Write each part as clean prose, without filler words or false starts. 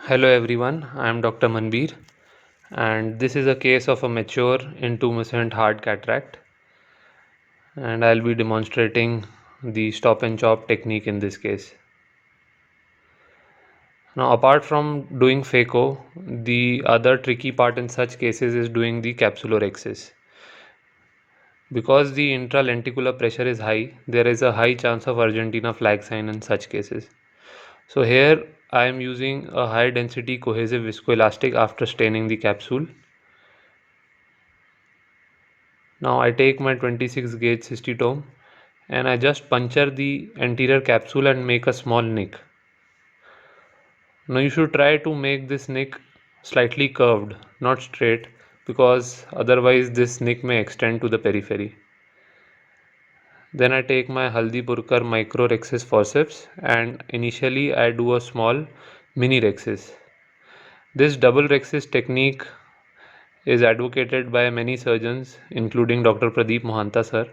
Hello everyone, I am Dr. Manbir and this is a case of a mature intumescent hard cataract, and I'll be demonstrating the stop and chop technique in this case. Now apart from doing phaco, the other tricky part in such cases is doing the capsulorhexis. Because the intralenticular pressure is high, there is a high chance of Argentina flag sign in such cases. So here I am using a high density cohesive viscoelastic after staining the capsule. Now I take my 26 gauge cystitome and I just puncture the anterior capsule and make a small nick. Now you should try to make this nick slightly curved, not straight, because otherwise this nick may extend to the periphery. Then I take my Haldipurkar micro rhexis forceps and initially I do a small mini rhexis. This double rhexis technique is advocated by many surgeons including Dr. Pradeep Mohanta sir,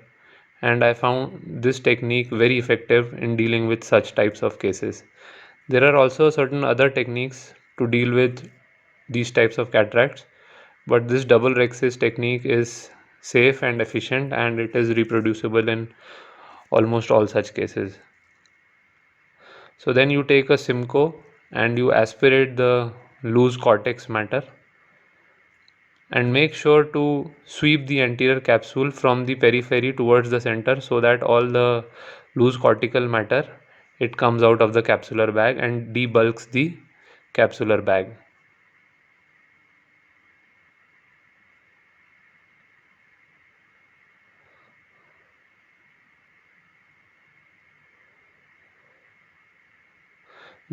and I found this technique very effective in dealing with such types of cases. There are also certain other techniques to deal with these types of cataracts, but this double rhexis technique is safe and efficient and it is reproducible in almost all such cases. So then you take a Simcoe and you aspirate the loose cortex matter and make sure to sweep the anterior capsule from the periphery towards the center so that all the loose cortical matter it comes out of the capsular bag and debulks the capsular bag.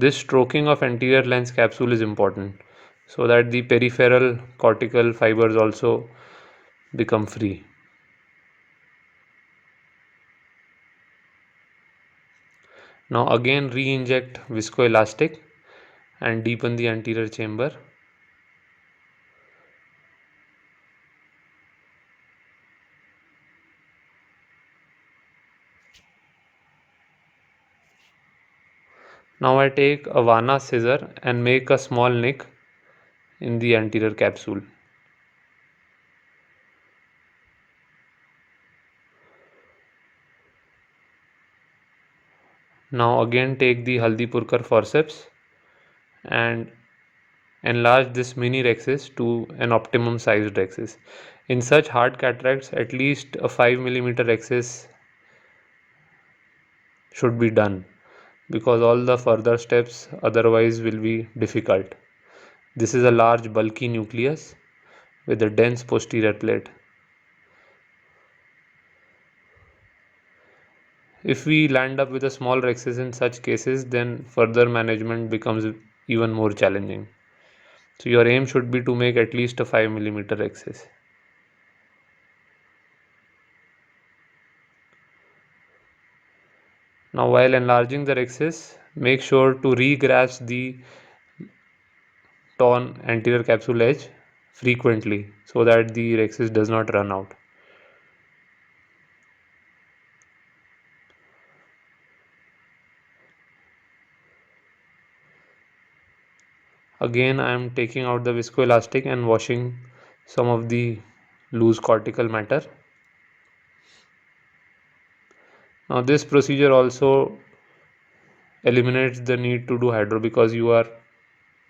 This stroking of anterior lens capsule is important so that the peripheral cortical fibers also become free. Now again re-inject viscoelastic and deepen the anterior chamber. Now I take a Vanna scissor and make a small nick in the anterior capsule. Now again take the Haldipurkar forceps and enlarge this mini rhexis to an optimum sized rhexis. In such hard cataracts, at least a 5 mm rhexis should be done because all the further steps otherwise will be difficult. This is a large bulky nucleus with a dense posterior plate. If we land up with a small rhexis in such cases, then further management becomes even more challenging. So your aim should be to make at least a 5 mm rhexis. Now while enlarging the rhexis, make sure to re-grasp the torn anterior capsule edge frequently so that the rhexis does not run out. Again I am taking out the viscoelastic and washing some of the loose cortical matter. Now this procedure also eliminates the need to do hydro because you are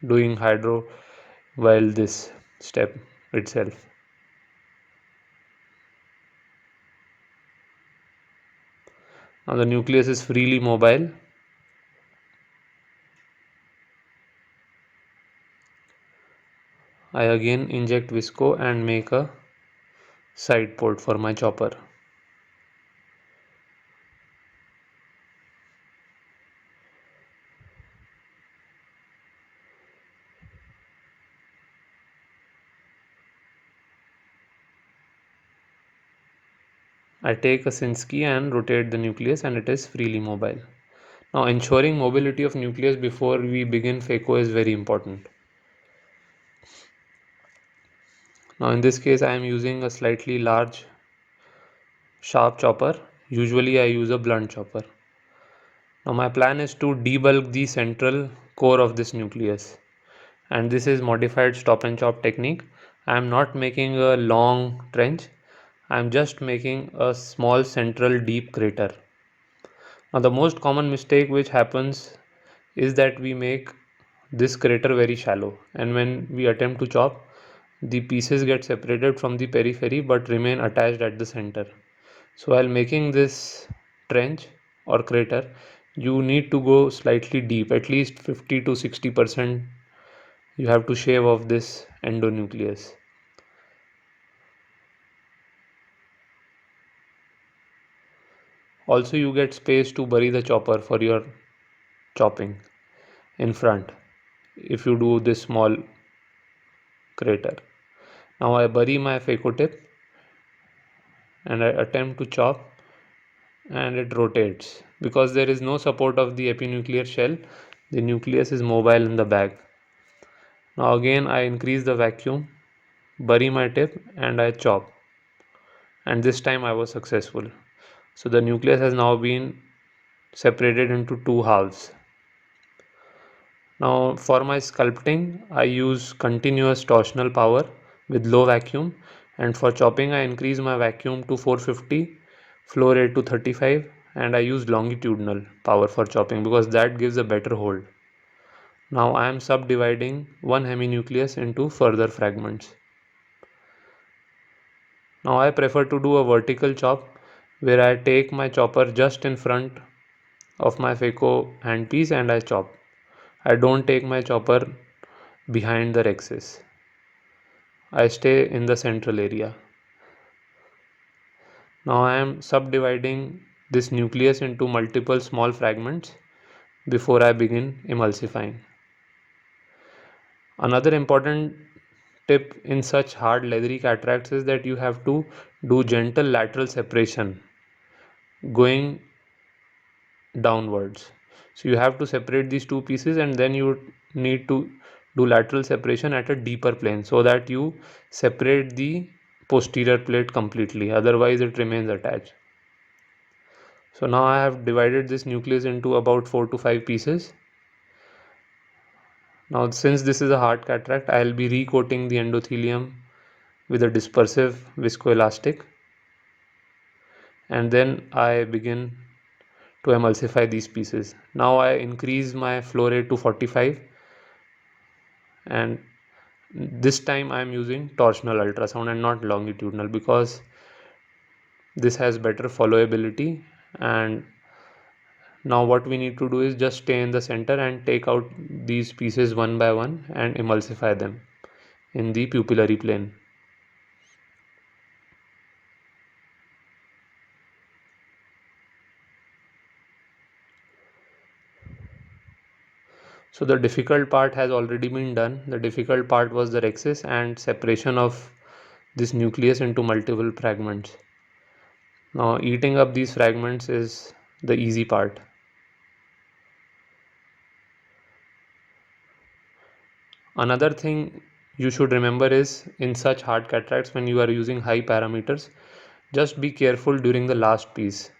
doing hydro while this step itself. Now the nucleus is freely mobile. I again inject visco and make a side port for my chopper. I take a Sinskey and rotate the nucleus and it is freely mobile. Now ensuring mobility of nucleus before we begin phaco is very important. Now in this case I am using a slightly large sharp chopper. Usually I use a blunt chopper. Now my plan is to debulk the central core of this nucleus. and this is modified stop and chop technique. I am not making a long trench, I am just making a small central deep crater. Now the most common mistake which happens is that we make this crater very shallow, and when we attempt to chop, the pieces get separated from the periphery but remain attached at the center. So while making this trench or crater, you need to go slightly deep, at least 50 to 60%. You have to shave off this endonucleus. Also, you get space to bury the chopper for your chopping in front if you do this small crater. Now I bury my phaco tip and I attempt to chop, and it rotates. Because there is no support of the epinuclear shell, the nucleus is mobile in the bag. Now again I increase the vacuum, bury my tip, and I chop. And this time I was successful. So the nucleus has now been separated into two halves. Now for my sculpting, I use continuous torsional power with low vacuum, and for chopping I increase my vacuum to 450, flow rate to 35, and I use longitudinal power for chopping because that gives a better hold. Now I am subdividing one heminucleus into further fragments. Now I prefer to do a vertical chop where I take my chopper just in front of my phaco handpiece and I chop. I don't take my chopper behind the rhexis. I stay in the central area. Now I am subdividing this nucleus into multiple small fragments before I begin emulsifying. Another important tip in such hard leathery cataracts is that you have to do gentle lateral separation going downwards. So you have to separate these two pieces and then you need to do lateral separation at a deeper plane so that you separate the posterior plate completely, otherwise it remains attached. So now I have divided this nucleus into about 4 to 5 pieces. Now since this is a hard cataract, I will be recoating the endothelium with a dispersive viscoelastic, and then I begin to emulsify these pieces. Now I increase my flow rate to 45, and this time I am using torsional ultrasound and not longitudinal because this has better followability. And now what we need to do is just stay in the center and take out these pieces one by one and emulsify them in the pupillary plane. So the difficult part has already been done. The difficult part was the rhexis and separation of this nucleus into multiple fragments. Now eating up these fragments is the easy part. Another thing you should remember is in such hard cataracts, when you are using high parameters, just be careful during the last piece.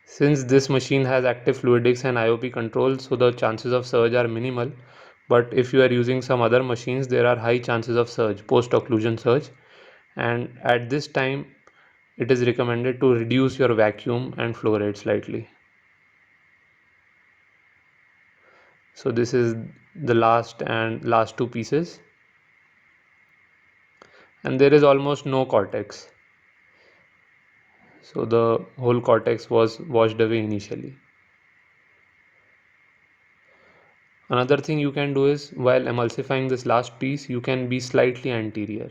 Since this machine has active fluidics and IOP control, so the chances of surge are minimal. But if you are using some other machines, there are high chances of surge, post-occlusion surge. And at this time, it is recommended to reduce your vacuum and flow rate slightly. So this is the last two pieces, and there is almost no cortex. So the whole cortex was washed away initially. Another thing you can do is while emulsifying this last piece, you can be slightly anterior.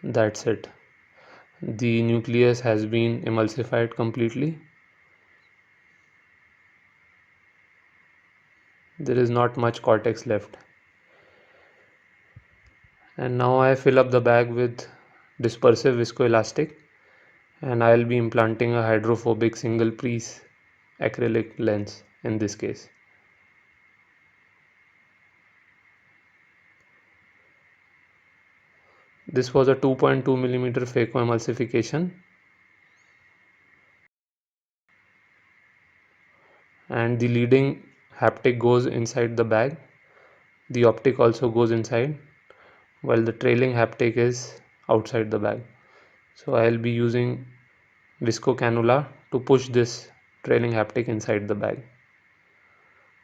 That's it. The nucleus has been emulsified completely. There is not much cortex left. And now I fill up the bag with dispersive viscoelastic, and I'll be implanting a hydrophobic single piece acrylic lens in this case. This was a 2.2 millimeter phaco emulsification, and the leading haptic goes inside the bag. The optic also goes inside, while the trailing haptic is outside the bag. So I'll be using visco cannula to push this trailing haptic inside the bag,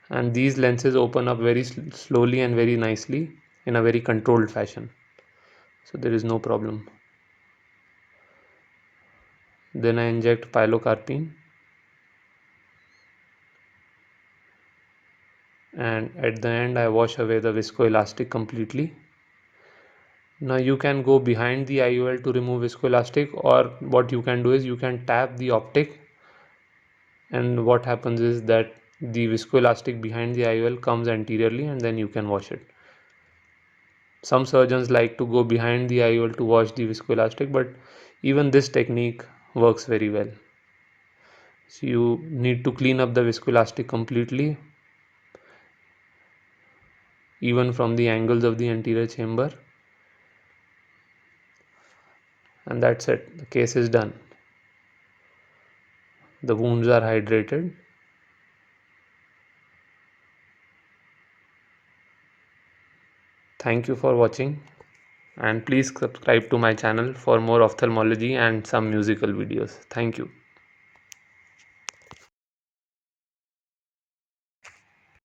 and these lenses open up very slowly and very nicely in a very controlled fashion, so there is no problem. Then I inject pilocarpine, and at the end I wash away the viscoelastic completely. Now you can go behind the IOL to remove viscoelastic, or what you can do is you can tap the optic, and what happens is that the viscoelastic behind the IOL comes anteriorly, and then you can wash it. Some surgeons like to go behind the IOL to wash the viscoelastic, but even this technique works very well. So you need to clean up the viscoelastic completely, even from the angles of the anterior chamber, and that's it. The case is done. The wounds are hydrated. Thank you for watching, and please subscribe to my channel for more ophthalmology and some musical videos. Thank you.